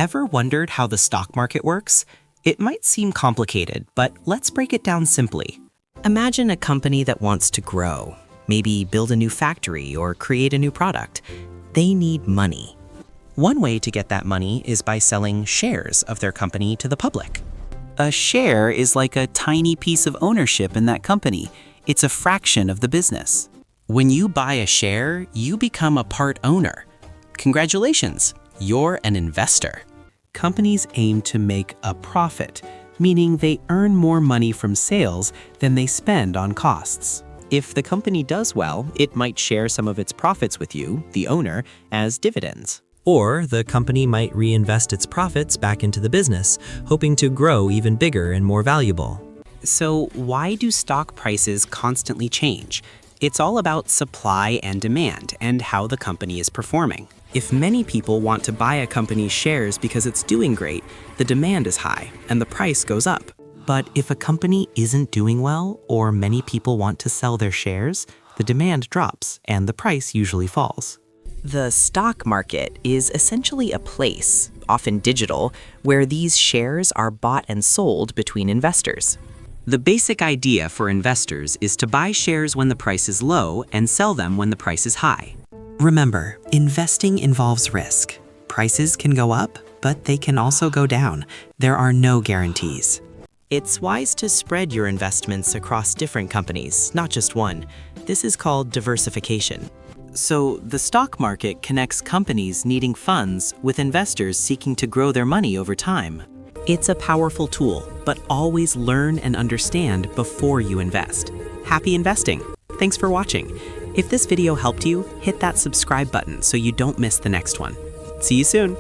Ever wondered how the stock market works? It might seem complicated, but let's break it down simply. Imagine a company that wants to grow, maybe build a new factory or create a new product. They need money. One way to get that money is by selling shares of their company to the public. A share is like a tiny piece of ownership in that company. It's a fraction of the business. When you buy a share, you become a part owner. Congratulations, you're an investor. Companies aim to make a profit, meaning they earn more money from sales than they spend on costs. If the company does well, it might share some of its profits with you, the owner, as dividends. Or the company might reinvest its profits back into the business, hoping to grow even bigger and more valuable. So why do stock prices constantly change? It's all about supply and demand and how the company is performing. If many people want to buy a company's shares because it's doing great, the demand is high and the price goes up. But if a company isn't doing well or many people want to sell their shares, the demand drops and the price usually falls. The stock market is essentially a place, often digital, where these shares are bought and sold between investors. The basic idea for investors is to buy shares when the price is low and sell them when the price is high. Remember, investing involves risk. Prices can go up, but they can also go down. There are no guarantees. It's wise to spread your investments across different companies, not just one. This is called diversification. So, the stock market connects companies needing funds with investors seeking to grow their money over time. It's a powerful tool, but always learn and understand before you invest. Happy investing! Thanks for watching. If this video helped you, hit that subscribe button so you don't miss the next one. See you soon!